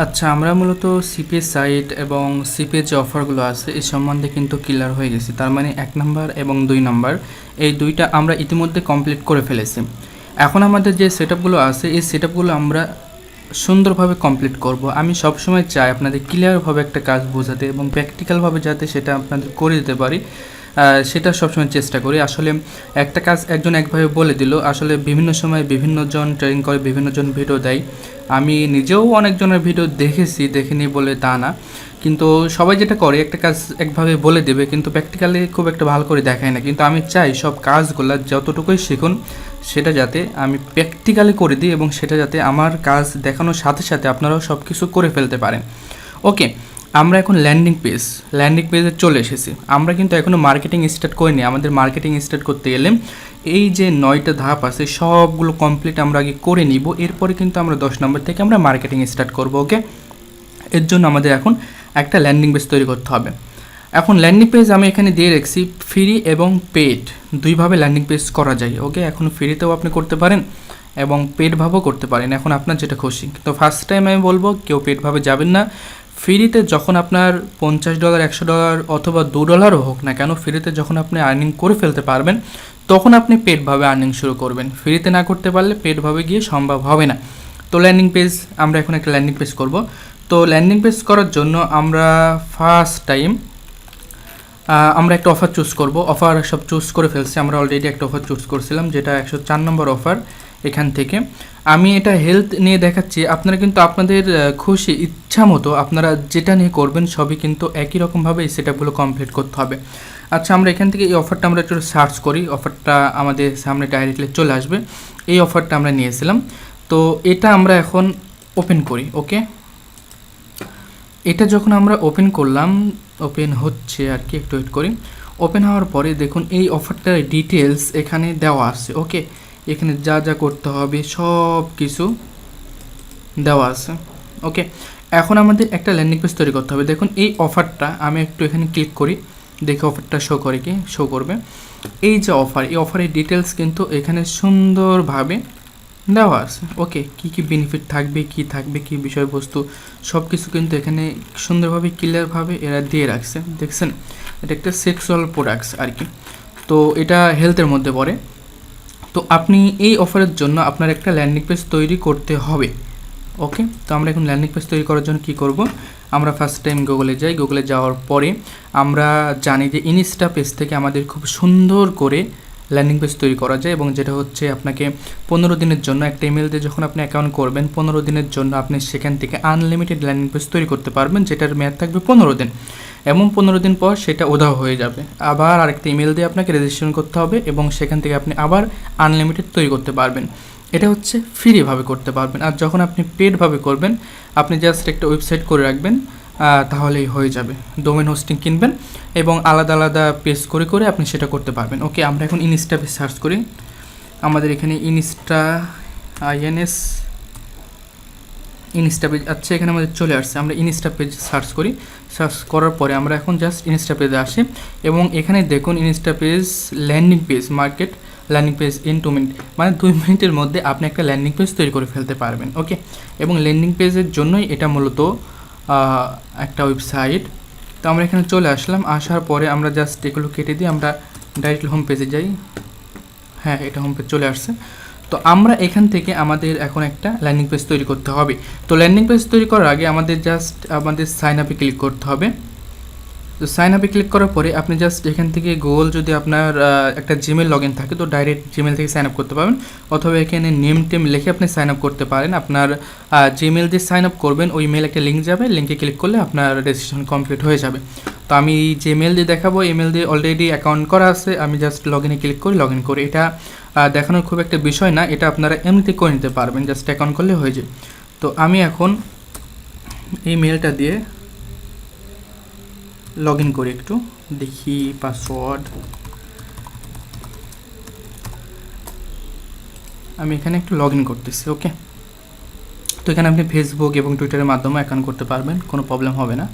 আচ্ছা, আমরা মূলত সিপিএ সাইট এবং সিপিএ যে অফারগুলো আছে এই সম্বন্ধে কিন্তু ক্লিয়ার হয়ে গেছি। তার মানে 1 নাম্বার এবং 2 নাম্বার এই 2টা আমরা ইতিমধ্যে কমপ্লিট করে ফেলেছি। এখন আমাদের যে সেটআপগুলো আছে এই সেটআপগুলো আমরা সুন্দরভাবে কমপ্লিট করব। আমি সবসময় চাই আপনাদের ক্লিয়ারভাবে একটা কাজ বোঝাতে এবং প্র্যাকটিক্যালভাবে যাতে সেটা আপনাদের করে দিতে পারি, সেটা সবসময় চেষ্টা করি। আসলে একটা কাজ একজন একভাবে বলে দিল, আসলে বিভিন্ন সময় বিভিন্নজন ট্রেনিং করে, বিভিন্নজন ভিডিও দেয়। আমি নিজেও অনেকজনের ভিডিও দেখেছি, দেখিনি বলে তা না, কিন্তু সবাই যেটা করে একটা কাজ একভাবে বলে দেবে কিন্তু প্র্যাকটিক্যালি খুব একটা ভালো করে দেখায় না। কিন্তু আমি চাই সব কাজগুলো যতটুকুই শিখুন সেটা যাতে আমি প্র্যাকটিক্যালি করে দিই এবং সেটা যাতে আমার কাজ দেখানোর সাথে সাথে আপনারাও সব কিছু করে ফেলতে পারেন। ওকে, আমরা এখন ল্যান্ডিং পেজে চলে এসেছি। আমরা কিন্তু এখনও মার্কেটিং স্টার্ট করিনি। আমাদের মার্কেটিং স্টার্ট করতে গেলে এই যে 9টা ধাপ আছে সবগুলো কমপ্লিট আমরা আগে করে নিব, এরপরে কিন্তু আমরা 10 নম্বর থেকে আমরা মার্কেটিং স্টার্ট করব। ওকে, এর জন্য আমাদের এখন একটা ল্যান্ডিং পেজ তৈরি করতে হবে। এখন ল্যান্ডিং পেজ আমি এখানে দিয়ে রাখছি ফ্রি এবং পেড, দুইভাবে ল্যান্ডিং পেজ করা যায়। ওকে, এখন ফ্রিতেও আপনি করতে পারেন এবং পেডভাবেও করতে পারেন, এখন আপনার যেটা খুশি। তো ফার্স্ট টাইম আমি বলবো কেউ পেডভাবে যাবেন না। ফ্রিতে যখন আপনার $50, $100 অথবা $2 হোক না কেন, ফ্রিতে যখন আপনি আর্নিং করে ফেলতে পারবেন তখন আপনি পেডভাবে আর্নিং শুরু করবেন। ফ্রিতে না করতে পারলে পেডভাবে গিয়ে সম্ভব হবে না। তো ল্যান্ডিং পেজ, আমরা এখন একটা ল্যান্ডিং পেজ করব। তো ল্যান্ডিং পেজ করার জন্য আমরা ফার্স্ট টাইম আমরা একটা অফার চুজ করব। অফার সব চুজ করে ফেলছি, আমরা অলরেডি একটা অফার চুজ করছিলাম যেটা 104 নম্বর অফার। এখান থেকে আমি এটা হেলথ নিয়ে দেখাচ্ছি, আপনারা কিন্তু আপনাদের খুশি ইচ্ছা মতো আপনারা যেটা নিয়ে করবেন সবই কিন্তু একই রকমভাবে এই সেটআপগুলো কমপ্লিট করতে হবে। আচ্ছা, আমরা এখান থেকে এই অফারটা আমরা একটু সার্চ করি, অফারটা আমাদের সামনে ডাইরেক্টলি চলে আসবে। এই অফারটা আমরা নিয়েছিলাম, তো এটা আমরা এখন ওপেন করি। ওকে, এটা যখন আমরা ওপেন করলাম, ওপেন হচ্ছে আর কি, একটু ওয়েট করি। ওপেন হওয়ার পরে দেখুন এই অফারটার ডিটেলস এখানে দেওয়া আছে। ওকে, এখানে যা যা করতে হবে সব কিছু দেওয়া আছে। ওকে, এখন আমাদের একটা ল্যান্ডিং পেজ তৈরি করতে হবে। দেখুন এই অফারটা আমি একটু এখানে ক্লিক করি, দেখে অফারটা শো করে কি শো করবে। এই যে অফার, এই অফারের ডিটেলস কিন্তু এখানে সুন্দরভাবে দেওয়া আছে। ওকে, কি কি বেনিফিট থাকবে, কি থাকবে, কি বিষয়বস্তু সব কিছু কিন্তু এখানে সুন্দরভাবে ক্লিয়ারভাবে এরা দিয়ে রাখছে। দেখছেন, এটা একটা সেক্সুয়াল প্রোডাক্টস আর কি, তো এটা হেলথের মধ্যে পড়ে। তো আপনি এই অফারের জন্য আপনার একটা ল্যান্ডিং পেজ তৈরি করতে হবে। ওকে, তো আমরা এখন ল্যান্ডিং পেজ তৈরি করার জন্য কি করব, আমরা ফার্স্ট টাইম গুগলে যাই। গুগলে যাওয়ার পরে আমরা জানি যে ইনস্টা পেজ থেকে আমাদের খুব সুন্দর করে ল্যান্ডিং পেজ তৈরি করা যায়, এবং যেটা হচ্ছে আপনাকে 15 দিনের জন্য একটা ইমেল দিয়ে যখন আপনি অ্যাকাউন্ট করবেন 15 দিনের জন্য আপনি সেখান থেকে আনলিমিটেড ল্যান্ডিং পেজ তৈরি করতে পারবেন, যেটার মেয়াদ থাকবে 15 দিন। এবং 15 দিন পর সেটা উধাও হয়ে যাবে, আবার আরেকটা ইমেল দিয়ে আপনাকে রেজিস্ট্রেশন করতে হবে এবং সেখান থেকে আপনি আবার আনলিমিটেড তৈরি করতে পারবেন। এটা হচ্ছে ফ্রিভাবে করতে পারবেন। আর যখন আপনি পেডভাবে করবেন, আপনি জাস্ট একটা ওয়েবসাইট করে রাখবেন, তাহলেই হয়ে যাবে। ডোমেন হোস্টিং কিনবেন এবং আলাদা আলাদা পেজ করে করে আপনি সেটা করতে পারবেন। ওকে, আমরা এখন ইনস্টা পেজ সার্চ করি। আমাদের এখানে ইনস্টা পেজ, আচ্ছা এখানে আমাদের চলে আসছে। আমরা ইনস্টা পেজ সার্চ করি, সার্চ করার পরে আমরা এখন জাস্ট ইনস্টা পেজে আসি এবং এখানে দেখুন Insta page landing page, market landing page in 2 minute, মানে 2 মিনিটের মধ্যে আপনি একটা ল্যান্ডিং পেজ তৈরি করে ফেলতে পারবেন। ওকে, এবং ল্যান্ডিং পেজের জন্যই এটা মূলত একটা ওয়েবসাইট। তো আমরা এখানে চলে আসলাম, আসার পরে আমরা জাস্ট এগুলো কেটে দিয়ে আমরা ডাইরেক্টলি হোম পেজে যাই। হ্যাঁ, এটা হোম পেজ চলে আসছে। তো আমরা এখান থেকে আমাদের এখন একটা ল্যান্ডিং পেজ তৈরি করতে হবে। তো ল্যান্ডিং পেজ তৈরি করার আগে আমাদের সাইন আপে ক্লিক করতে হবে। তো সাইন আপে ক্লিক করার পরে আপনি জাস্ট এখান থেকে গুগল, যদি আপনার একটা জিমেল লগ ইন থাকে তো ডাইরেক্ট জিমেল থেকে সাইন আপ করতে পারবেন, অথবা এখানে নেম টেম লিখে আপনি সাইন আপ করতে পারেন। আপনার জিমেল দিয়ে সাইন আপ করবেন, ওই মেল একটা লিঙ্ক যাবে, লিঙ্কে ক্লিক করলে আপনার রেজিস্ট্রেশন কমপ্লিট হয়ে যাবে। তো আমি যে মেল দিয়ে দেখাবো, ইমেল দিয়ে অলরেডি অ্যাকাউন্ট করা আছে, আমি জাস্ট লগ ইনে ক্লিক করি, লগ ইন করি। এটা দেখানোর খুব একটা বিষয় না, এটা আপনারা এমনিতে করে নিতে পারবেন, জাস্ট অ্যাকাউন্ট করলে হয়ে যায়। তো আমি এখন এই মেলটা দিয়ে লগ ইন করি, একটু দেখি পাসওয়ার্ড। আমি এখানে একটু লগ ইন করতেছি। ওকে, তো এখানে আপনি ফেসবুক এবং টুইটারের মাধ্যমে অ্যাকাউন্ট করতে পারবেন, কোনো প্রবলেম হবে না।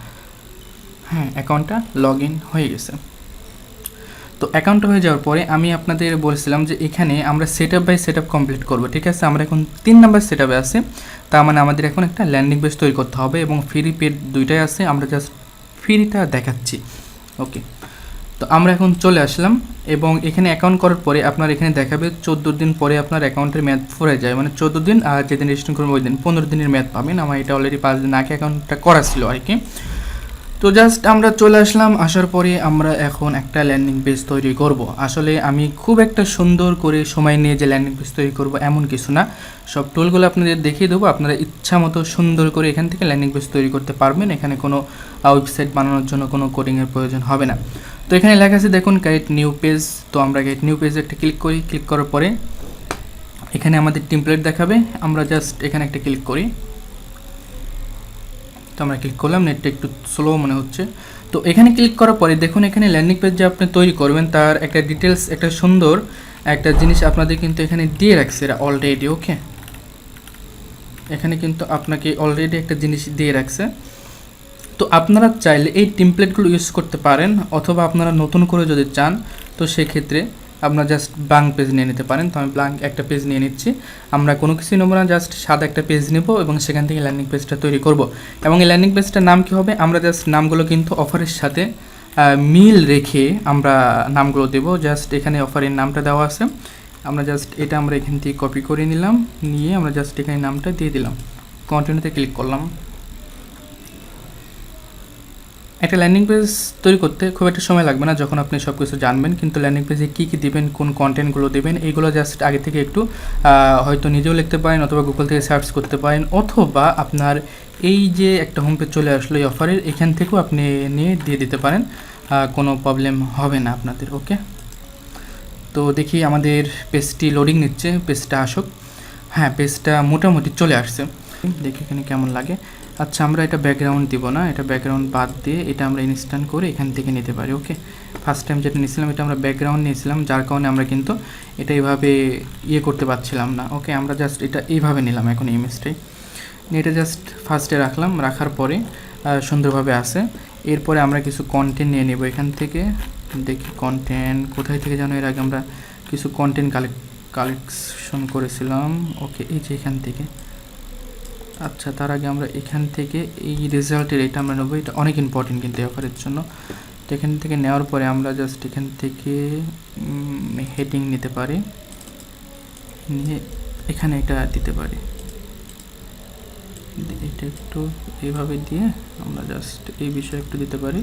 হ্যাঁ, অ্যাকাউন্টটা লগ ইন হয়ে গেছে। তো অ্যাকাউন্ট হয়ে যাওয়ার পরে আমি আপনাদের বলছিলাম যে এখানে আমরা set up by set up complete করবো, ঠিক আছে। আমরা এখন 3 নাম্বার সেট আপে আছি, তার মানে আমাদের এখন একটা ল্যান্ডিং পেজ তৈরি করতে হবে এবং ফ্রি পেড দুইটাই আছে, আমরা জাস্ট ফ্রিটা দেখাচ্ছি। ওকে, তো আমরা এখন চলে আসলাম এবং এখানে অ্যাকাউন্ট করার পরে আপনার এখানে দেখাবে 14 দিন পরে আপনার অ্যাকাউন্টের মেয়াদ ফুরে যায়, মানে 14 দিন, আর যেদিন রেজিস্ট্রেশন করবেন ওই দিন 15 দিনের মেয়াদ পাবেন। আমার এটা অলরেডি 5 দিন আগে অ্যাকাউন্টটা করা ছিল আর কি। তো জাস্ট আমরা চলে আসলাম, আসার পরে আমরা এখন একটা ল্যান্ডিং পেজ তৈরি করব। আসলে আমি খুব একটা সুন্দর করে সময় নিয়ে যে ল্যান্ডিং পেজ তৈরি করব এমন কিছু না, সব টুলগুলো আপনাদের দেখিয়ে দেবো, আপনারা ইচ্ছা মতো সুন্দর করে এখান থেকে ল্যান্ডিং পেজ তৈরি করতে পারবেন। এখানে কোনো ওয়েবসাইট বানানোর জন্য কোনো কোডিংয়ের প্রয়োজন হবে না। তো এখানে লেখা আছে দেখুন ক্রিয়েট নিউ পেজ, তো আমরা ক্রিয়েট নিউ পেজে একটা ক্লিক করি। ক্লিক করার পরে এখানে আমাদের টেমপ্লেট দেখাবে, আমরা জাস্ট এখানে একটা ক্লিক করি। তো আমরা ক্লিক করলাম, নেটটা একটু স্লো মনে হচ্ছে। তো এখানে ক্লিক করার পরে দেখুন এখানে ল্যান্ডিং পেজ যে আপনি তৈরি করবেন তার একটা ডিটেলস, একটা সুন্দর একটা জিনিস আপনাদের কিন্তু এখানে দিয়ে রাখছে এরা অলরেডি। ওকে, এখানে কিন্তু আপনাকে অলরেডি একটা জিনিস দিয়ে রাখছে। তো আপনারা চাইলে এই টেমপ্লেটগুলো ইউজ করতে পারেন, অথবা আপনারা নতুন করে যদি চান তো সেক্ষেত্রে আপনারা জাস্ট ব্ল্যাঙ্ক পেজ নিয়ে নিতে পারেন। তো আমি ব্ল্যাঙ্ক একটা পেজ নিয়ে নিচ্ছি, আমরা কোনো কিছুই নেবো না, জাস্ট সাদা একটা পেজ নেব এবং সেখান থেকে ল্যান্ডিং পেজটা তৈরি করব। এবং এই ল্যান্ডিং পেজটার নাম কী হবে, আমরা জাস্ট নামগুলো কিন্তু অফারের সাথে মিল রেখে আমরা নামগুলো দেবো। জাস্ট এখানে অফারের নামটা দেওয়া আছে, আমরা জাস্ট এটা আমরা এখান থেকে কপি করে নিলাম, নিয়ে আমরা জাস্ট এখানে নামটা দিয়ে দিলাম, কন্টিনিউতে ক্লিক করলাম। একটা ল্যান্ডিং পেজ তৈরি করতে খুব একটা সময় লাগবে না যখন আপনি সব কিছু জানবেন, কিন্তু ল্যান্ডিং পেজে কী কী দেবেন, কোন কন্টেন্টগুলো দেবেন, এইগুলো জাস্ট আগে থেকে একটু হয়তো নিজেও লিখতে পারেন, অথবা গুগল থেকে সার্চ করতে পারেন, অথবা আপনার এই যে একটা হোম পেজ চলে আসলো এই অফারের, এখান থেকেও আপনি নিয়ে দিয়ে দিতে পারেন, কোনো প্রবলেম হবে না আপনাদের। ওকে, তো দেখি আমাদের পেজটি লোডিং নিচ্ছে, পেজটা আসুক। হ্যাঁ, পেজটা মোটামুটি চলে আসছে, দেখি এখানে কেমন লাগে। আচ্ছা, আমরা এটা ব্যাকগ্রাউন্ড দিব না, এটা ব্যাকগ্রাউন্ড বাদ দিয়ে এটা আমরা ইনস্ট্যান্ট করে এখান থেকে নিতে পারি। ওকে, ফার্স্ট টাইম যেটা নিয়েছিলাম এটা আমরা ব্যাকগ্রাউন্ড নিয়েছিলাম, যার কারণে আমরা কিন্তু এটা এইভাবে ইয়ে করতে পারছিলাম না। ওকে, আমরা জাস্ট এটা এইভাবে নিলাম এখন ইমেজটাই নিয়ে, এটা জাস্ট ফার্স্টে রাখলাম, রাখার পরে সুন্দরভাবে আসে। এরপরে আমরা কিছু কন্টেন্ট নিয়ে নেব এখান থেকে, দেখি কন্টেন্ট কোথায় থেকে যেন এর আগে আমরা কিছু কন্টেন্ট কালেকশন করেছিলাম। ওকে, এই যে এখান থেকে। আচ্ছা, তার আগে আমরা এখান থেকে এই রেজাল্টের এটা আমরা নেবো, এটা অনেক ইম্পর্টেন্ট কিন্তু অফারের জন্য। তো এখান থেকে নেওয়ার পরে আমরা জাস্ট এখান থেকে হেডিং নিতে পারি, নিয়ে এখানে এটা দিতে পারি, এটা একটু এইভাবে দিয়ে আমরা জাস্ট এই বিষয়ে একটু দিতে পারি।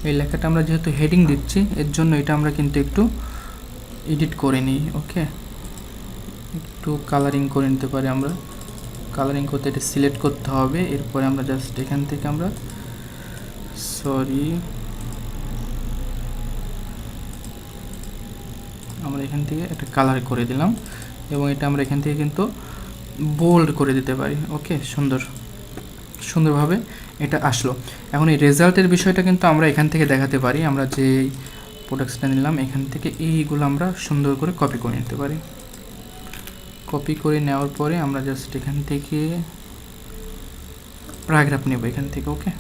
এই লেখাটা আমরা যেহেতু হেডিং দিচ্ছি এর জন্য এটা আমরা কিন্তু একটু এডিট করে নিই। ওকে, একটু কালারিং করে নিতে পারি আমরা, কালারিং করতে এটা সিলেক্ট করতে হবে। এরপরে আমরা জাস্ট এখান থেকে আমরা এখান থেকে একটা কালার করে দিলাম এবং এটা আমরা এখান থেকে কিন্তু বোল্ড করে দিতে পারি। ওকে, সুন্দরভাবে এটা আসলো। এখন এই রেজাল্টের বিষয়টা কিন্তু আমরা এখান থেকে দেখাতে পারি, আমরা যে প্রোডাক্টসটা নিলাম এখান থেকে এইগুলো আমরা সুন্দর করে কপি করে নিতে পারি। কপি করে নেওয়ার পরে আমরা জাস্ট এখান থেকে প্যারাগ্রাফ নেব এখান থেকে। ওকে,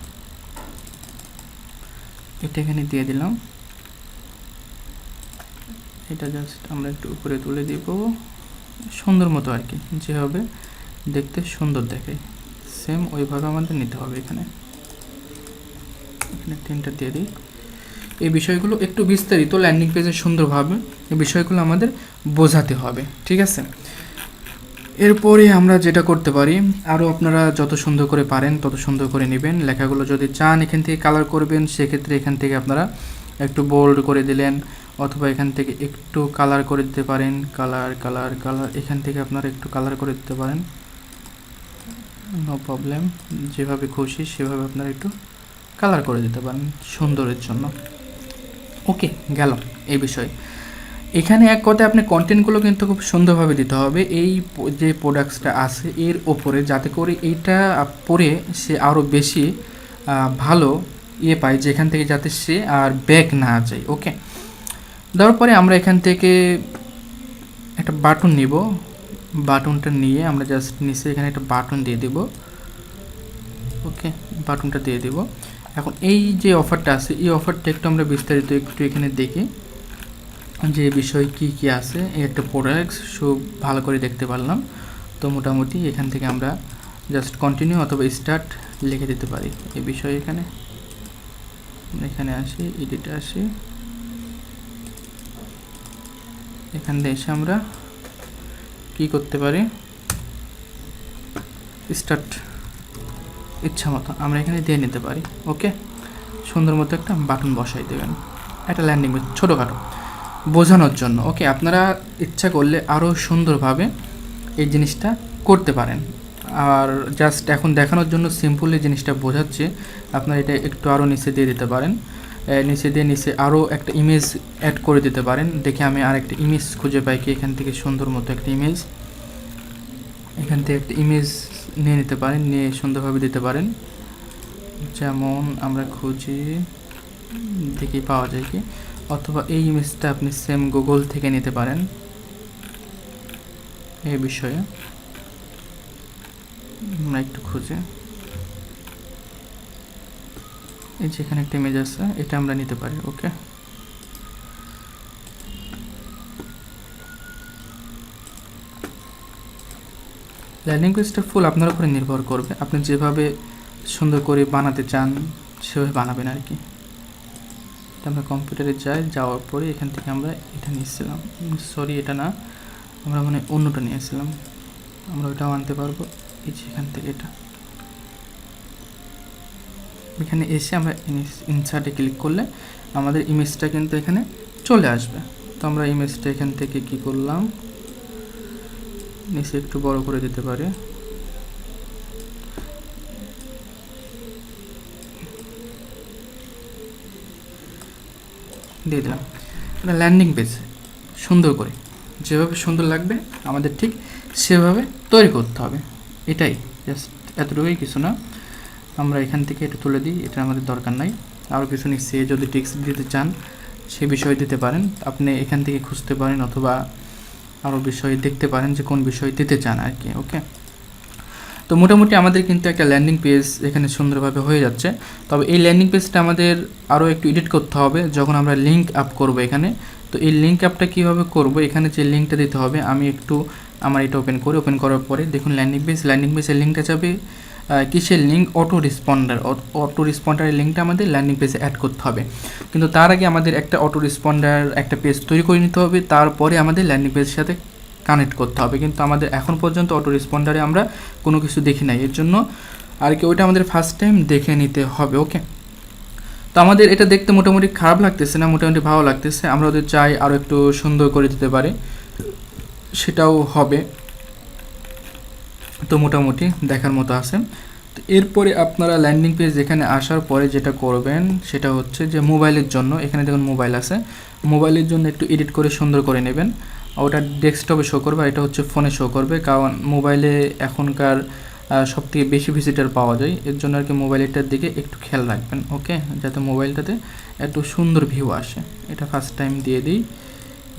এটা এখানে দিয়ে দিলাম, এটা জাস্ট আমরা একটু উপরে তুলে দিব সুন্দর মতো আর কি, যেভাবে দেখতে সুন্দর দেখায় সেম ওইভাবে আমাদের নিতে হবে। এখানে তিনটা দিয়ে দিই। এই বিষয়গুলো একটু বিস্তারিত ল্যান্ডিং পেজে সুন্দরভাবে এই বিষয়গুলো আমাদের বোঝাতে হবে, ঠিক আছে। এরপরে আমরা যেটা করতে পারি, আরও আপনারা যত সুন্দর করে পারেন তত সুন্দর করে নেবেন লেখাগুলো। যদি চান এখান থেকে কালার করবেন সেক্ষেত্রে এখান থেকে আপনারা একটু বোল্ড করে দিলেন, অথবা এখান থেকে একটু কালার করে দিতে পারেন, কালার এখান থেকে আপনারা একটু কালার করে দিতে পারেন, নো প্রবলেম। যেভাবে খুশি সেভাবে আপনারা একটু কালার করে দিতে পারেন সুন্দরের জন্য। ওকে, গেল এই বিষয়। এখানে এক কথায় আপনি কন্টেন্টগুলো কিন্তু খুব সুন্দরভাবে দিতে হবে এই যে প্রোডাক্টসটা আছে এর ওপরে, যাতে করে এইটা পরে সে আরও বেশি ভালো ইয়ে পায়, যেখান থেকে যাতে সে আর ব্যাক না যায়। ওকে, দেওয়ার পরে আমরা এখান থেকে একটা বাটন নিব, বাটনটা নিয়ে আমরা জাস্ট নিচে এখানে একটা বাটন দিয়ে দেব। ওকে, বাটনটা দিয়ে দেব। এখন এই যে অফারটা আছে এই অফারটা একটু আমরা বিস্তারিত একটু এখানে দেখি। যে বিষয় কি কি আছে এই একটা প্রোডাক্টস সব ভালো করে দেখতে পারলাম। তো মোটামুটি এখান থেকে আমরা জাস্ট কন্টিনিউ অথবা স্টার্ট লিখে দিতে পারি এই বিষয়ে। এখানে আসি, এডিটে আসি, এখান থেকে এসে আমরা কি করতে পারি, স্টার্ট ইচ্ছা মতো আমরা এখানে দিয়ে নিতে পারি। ওকে, সুন্দর মতো একটা বাটন বসাই দেবেন, একটা ল্যান্ডিং পেজ ছোটোখাটো বোঝানোর জন্য। ওকে, আপনারা ইচ্ছা করলে আরও সুন্দরভাবে এই জিনিসটা করতে পারেন। আর জাস্ট এখন দেখানোর জন্য সিম্পলি জিনিসটা বোঝাচ্ছি, আপনারা এটা একটু আরও নিচে দিয়ে দিতে পারেন। নিচে আরও একটা ইমেজ অ্যাড করে দিতে পারেন। দেখে আমি আর একটা ইমেজ খুঁজে পাই কি এখান থেকে সুন্দর মতো একটা ইমেজ, এখান থেকে একটা ইমেজ নিয়ে নিতে পারেন, নিয়ে সুন্দরভাবে দিতে পারেন। যেমন আমরা খুঁজি, দেখি পাওয়া যায় কি, অথবা এই ইমেজটা আপনি সেম গুগল থেকে নিতে পারেন। এই বিষয়ে আমরা একটু খুঁজে, এই যে এখানে একটা ইমেজ আছে, এটা আমরা নিতে পারি। ওকে, ল্যান্ডিং পেজটা ফুল আপনার উপরে নির্ভর করবে, আপনি যেভাবে সুন্দর করে বানাতে চান সেভাবে বানাবেন আর কি। আমরা কম্পিউটারে যাওয়ার পরে এখান থেকে আমরা এটা নিয়েছিলাম, সরি এটা না, আমরা মানে অন্যটা নিয়েছিলাম, আমরা ওটাও আনতে পারবো। এই যে এখান থেকে এটা, এখানে এসে আমরা ইনসার্টে ক্লিক করলে আমাদের ইমেজটা কিন্তু এখানে চলে আসবে। তো আমরা ইমেজটা এখান থেকে কি করলাম, নিচে একটু বড় করে দিতে পারি, দিয়ে দিলাম। এটা ল্যান্ডিং পেজ সুন্দর করে যেভাবে সুন্দর লাগবে আমাদের ঠিক সেভাবে তৈরি করতে হবে। এটাই জাস্ট এতটুকুই, কিছু না। আমরা এখান থেকে এটা তুলে দিই, এটা আমাদের দরকার নাই। আরও কিছু নিচ্ছে যদি টেক্সট দিতে চান সে বিষয় দিতে পারেন, আপনি এখান থেকে খুঁজতে পারেন অথবা আরও বিষয় দেখতে পারেন যে কোন বিষয় দিতে চান আর কি। ওকে, তো মোটামুটি আমাদের কিন্তু একটা ল্যান্ডিং পেজ এখানে সুন্দরভাবে হয়ে যাচ্ছে। তবে এই ল্যান্ডিং পেজটা আমাদের আরও একটু এডিট করতে হবে যখন আমরা লিঙ্ক আপ করব এখানে। তো এই লিঙ্ক আপটা কীভাবে করব, এখানে যে লিঙ্কটা দিতে হবে আমি একটু আমার এটা ওপেন করার পরে দেখুন ল্যান্ডিং পেজের লিঙ্কটা যাবে কিসের লিঙ্ক, অটো রেসপন্ডারের লিঙ্কটা আমাদের ল্যান্ডিং পেজে অ্যাড করতে হবে। কিন্তু তার আগে আমাদের একটা অটো রেসপন্ডার একটা পেজ তৈরি করে নিতে হবে, তারপরে আমাদের ল্যান্ডিং পেজের সাথে কানেক্ট করতে হবে। কিন্তু আমাদের এখন পর্যন্ত অটো রেসপন্ডারে আমরা কোনো কিছু দেখি নাই, এর জন্য আর কি ওইটা আমাদের ফার্স্ট টাইম দেখে নিতে হবে। ওকে, তো আমাদের এটা দেখতে মোটামুটি খারাপ লাগতেছে না, মোটামুটি ভালো লাগতেছে। আমরা ওদের চাই আরও একটু সুন্দর করে দিতে পারি, সেটাও হবে। তো মোটামুটি দেখার মতো আছে। তো এরপরে আপনারা ল্যান্ডিং পেজ এখানে আসার পরে যেটা করবেন সেটা হচ্ছে যে মোবাইলের জন্য, এখানে দেখুন মোবাইল আছে, মোবাইলের জন্য একটু এডিট করে সুন্দর করে নেবেন। ওটা ডেস্কটপে শো করবে, এটা হচ্ছে ফোনে শো করবে, কারণ মোবাইলে এখনকার সবথেকে বেশি ভিজিটার পাওয়া যায়, এর জন্য আর কি মোবাইলটার দিকে একটু খেয়াল রাখবেন। ওকে, যাতে মোবাইলটাতে একটু সুন্দর ভিউ আসে। এটা ফার্স্ট টাইম দিয়ে দিই,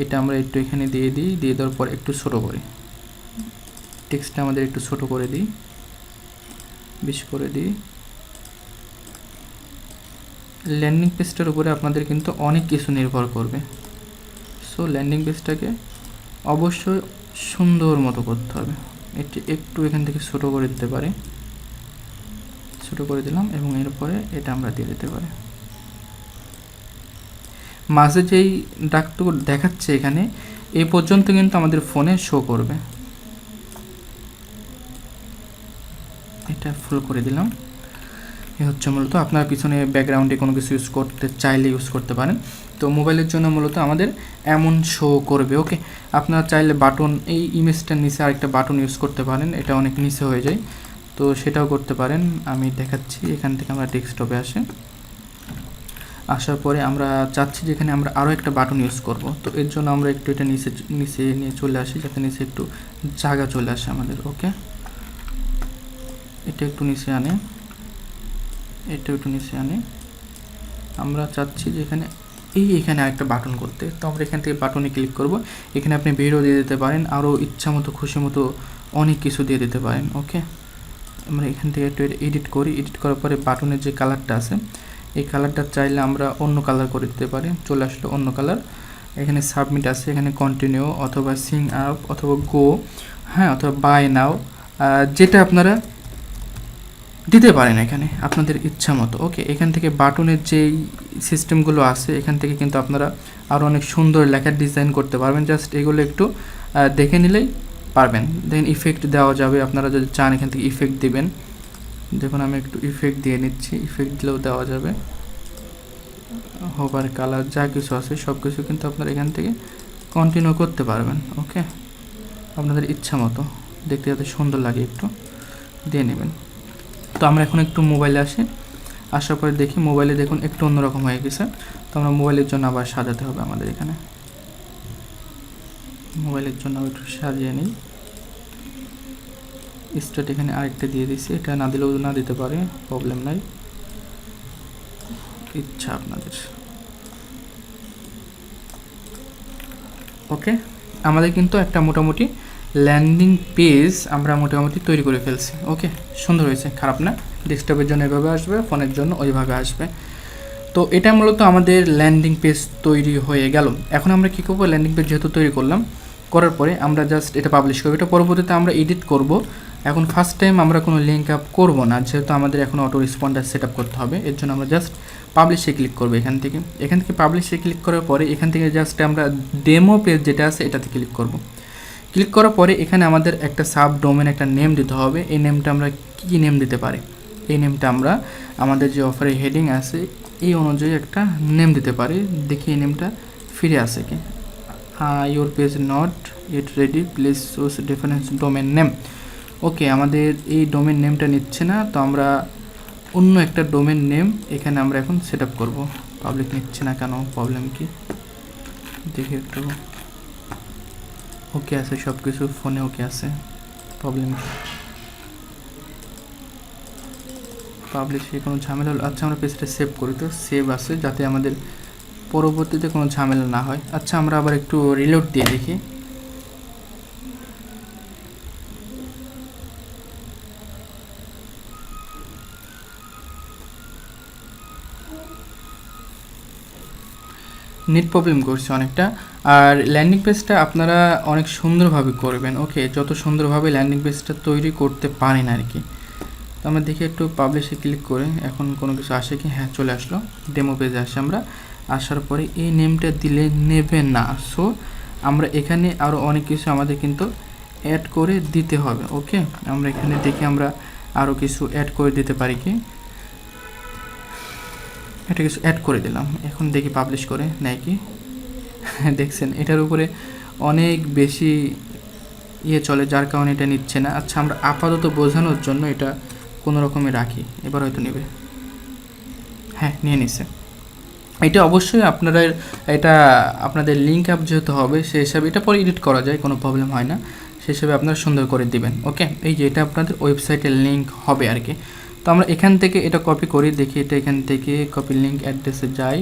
এটা আমরা একটু এখানে দিয়ে দেওয়ার পর একটু ছোটো করি, টেক্সটটা আমাদের একটু ছোটো করে দিই, বেশি করে দিই। ল্যান্ডিং পেজটার উপরে আপনাদের কিন্তু অনেক কিছু নির্ভর করবে। সো ল্যান্ডিং পেজটাকে অবশ্যই সুন্দর মতো করতে হবে। এটি একটু এখান থেকে ছোটো করে দিতে পারি, ছোটো করে দিলাম, এবং এরপরে এটা আমরা দিয়ে দিতে পারি। মাঝে যেই ডাকটুকু দেখাচ্ছে এখানে এই পর্যন্ত কিন্তু আমাদের ফোনে শো করবে। এটা ফুল করে দিলাম। এ হচ্ছে মূলত আপনার পিছনে ব্যাকগ্রাউন্ডে কোনো কিছু ইউজ করতে চাইলে ইউজ করতে পারেন। তো মোবাইলের জন্য মূলত আমাদের এমন শো করবে। ওকে, আপনারা চাইলে বাটন, এই ইমেজটার নিচে আরেকটা বাটন ইউজ করতে পারেন, এটা অনেক নিচে হয়ে যায়, তো সেটাও করতে পারেন। আমি দেখাচ্ছি, এখান থেকে আমরা ডেস্কটপে আসার পরে আমরা চাচ্ছি যেখানে আমরা আরও একটা বাটন ইউজ করব। তো এর জন্য আমরা একটু এটা নিচে নিয়ে চলে আসি, যাতে নিচে একটু জায়গা চলে আসে আমাদের। ওকে, এটা একটু নিচে আনে, এটা একটু নিচে আনে। আমরা চাচ্ছি যে এখানে আরেকটা বাটন করতে, তো আমরা এখান থেকে বাটনে ক্লিক করব। এখানে আপনি ভিডিও দিয়ে দিতে পারেন, আরও ইচ্ছা মতো খুশি মতো অনেক কিছু দিয়ে দিতে পারেন। ওকে, আমরা এখান থেকে একটু এডিট করার পরে বাটনের যে কালারটা আছে এই কালারটা চাইলে আমরা অন্য কালার করে দিতে পারি। চলে আসলো অন্য কালার, এখানে সাবমিট আছে, এখানে কন্টিনিউ অথবা সিং আপ অথবা গো, হ্যাঁ, অথবা বাই নাও, যেটা আপনারা দিতে পারেন এখানে আপনাদের ইচ্ছা মতো। ওকে, এখান থেকে বাটনের যেই সিস্টেমগুলো আছে এখান থেকে কিন্তু আপনারা আরও অনেক সুন্দর লেখার ডিজাইন করতে পারবেন। জাস্ট এগুলো একটু দেখে নিলেই পারবেন। দেন ইফেক্ট দেওয়া যাবে, আপনারা যদি চান এখান থেকে ইফেক্ট দিবেন। দেখুন আমি একটু ইফেক্ট দিয়ে নিচ্ছি, ইফেক্ট দিলেও দেওয়া যাবে। হোভার কালার যা কিছু আছে সব কিছু কিন্তু আপনারা এখান থেকে কন্টিনিউ করতে পারবেন। ওকে, আপনাদের ইচ্ছা মতো দেখতে যাতে সুন্দর লাগে একটু দিয়ে নেবেন। তো আমরা এখন একটু মোবাইলে আসি, আসার পরে দেখি মোবাইলে দেখুন একটু অন্যরকম হয়ে গেছে। তো আমরা মোবাইলের জন্য আবার সাজাতে হবে আমাদের এখানে, মোবাইলের জন্য একটু সাজিয়ে নিই। স্টার্ট এখানে আরেকটা দিয়ে দিচ্ছি, এটা না দিলেও না দিতে পারে, প্রবলেম নাই, ইচ্ছা আপনাদের। ওকে, আমাদের কিন্তু একটা মোটামুটি ল্যান্ডিং পেজ আমরা মোটামুটি তৈরি করে ফেলছি। ওকে, সুন্দর হয়েছে, খারাপ না। ডেস্কটপের জন্য এভাবে আসবে, ফোনের জন্য ওইভাবে আসবে। তো এটা মূলত আমাদের ল্যান্ডিং পেজ তৈরি হয়ে গেল। এখন আমরা কী করবো, ল্যান্ডিং পেজ যেহেতু তৈরি করলাম, করার পরে আমরা জাস্ট এটা পাবলিশ করবো। এটা পরবর্তীতে আমরা এডিট করব। এখন ফার্স্ট টাইম আমরা কোনো লিঙ্ক আপ করবো না, যেহেতু আমাদের এখন অটো রেসপন্ডার সেট আপ করতে হবে। এর জন্য আমরা জাস্ট পাবলিশে ক্লিক করবো। এখান থেকে পাবলিশে ক্লিক করার পরে এখান থেকে জাস্ট আমরা ডেমো পেজ যেটা আছে এটাতে ক্লিক করব। ক্লিক করার পরে এখানে আমাদের একটা সাব ডোমেন একটা নেম দিতে হবে। এই নেমটা আমরা কী নেম দিতে পারি, এই নেমটা আমরা আমাদের যে অফারের হেডিং আছে এই অনুযায়ী একটা নেম দিতে পারি। দেখি এই নেমটা ফিরে আসে কি। Your page not it ready, please choose difference domain name. Okay, আমাদের এই ডোমেন নেমটা নিচ্ছে না, তো আমরা অন্য একটা ডোমেন নেম এখানে আমরা এখন সেট আপ করবো। পাবলিক নিচ্ছে না কেন, প্রবলেম কি দেখি একটু। ওকে আছে সব কিছু, ফোনে ওকে আছে, প্রবলেম কি, পাবলিশে কোনো ঝামেলা হলো। আচ্ছা আমরা পেজটা সেভ করি, তো সেভ আছে যাতে আমাদের পরবর্তীতে কোনো ঝামেলা না হয়। আচ্ছা আমরা আবার একটু রিলোড দিয়ে দেখি। নেট প্রবলেম করছে অনেকটা। আর ল্যান্ডিং পেজটা আপনারা অনেক সুন্দরভাবে করবেন। ওকে, যত সুন্দরভাবে ল্যান্ডিং পেজটা তৈরি করতে পারেন আর কি। তো আমরা দেখি একটু পাবলিশে ক্লিক করে এখন কোনো কিছু আসে কি। হ্যাঁ, চলে আসলো, ডেমো পেজে আসে। আমরা আসার পরে এই নেমটা দিলে নেবে না, সো আমরা এখানে আরও অনেক কিছু আমাদের কিন্তু অ্যাড করে দিতে হবে। ওকে, আমরা এখানে দেখি আমরা আরও কিছু অ্যাড করে দিতে পারি কি। এটা কিছু অ্যাড করে দিলাম, এখন দেখি পাবলিশ করে নেয় কি। দেখছেন এটার উপরে অনেক বেশি চলে, যার কারণে এটা নিচ্ছে না। আচ্ছা আমরা আপাতত বোঝানোর জন্য এটা কোনো রকমে রাখি, এবার হয়তো নেবে। হ্যাঁ, নিয়ে নিছে। এটা অবশ্যই আপনারা এটা আপনাদের লিঙ্ক আপ যেহেতু হবে সেই হিসাবে এটা পরে এডিট করা যায়, কোনো প্রবলেম হয় না, সেই হিসাবে আপনারা সুন্দর করে দিবেন। ওকে, এই যে এটা আপনাদের ওয়েবসাইটের লিঙ্ক হবে আর কি। তো আমরা এখান থেকে এটা কপি করি, দেখি এটা এখান থেকে কপি লিঙ্ক অ্যাড্রেসে যাই।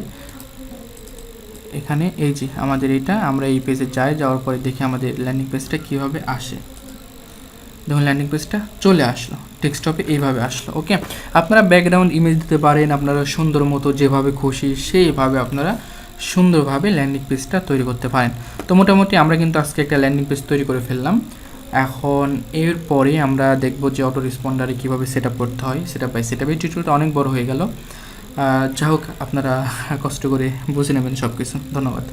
এখানে এই যে আমাদের এটা, আমরা এই পেজে যাওয়ার পরে দেখি আমাদের ল্যান্ডিং পেজটা কীভাবে আসে। দেখুন ল্যান্ডিং পেজটা চলে আসলো, ডেস্কটপে এইভাবে আসলো। ওকে, আপনারা ব্যাকগ্রাউন্ড ইমেজ দিতে পারেন, আপনারা সুন্দর মতো যেভাবে খুশি সেইভাবে আপনারা সুন্দরভাবে ল্যান্ডিং পেজটা তৈরি করতে পারেন। তো মোটামুটি আমরা কিন্তু আজকে একটা ল্যান্ডিং পেজ তৈরি করে ফেললাম। এখন এরপরে আমরা দেখব যে অটো রেসপন্ডারে কীভাবে সেট আপ করতে হয়, সেটআপ বাই সেটআপ। এই টিউটোরিয়ালটা অনেক বড় হয়ে গেল, যা হোক আপনারা কষ্ট করে বুঝে নেবেন সব কিছু। ধন্যবাদ।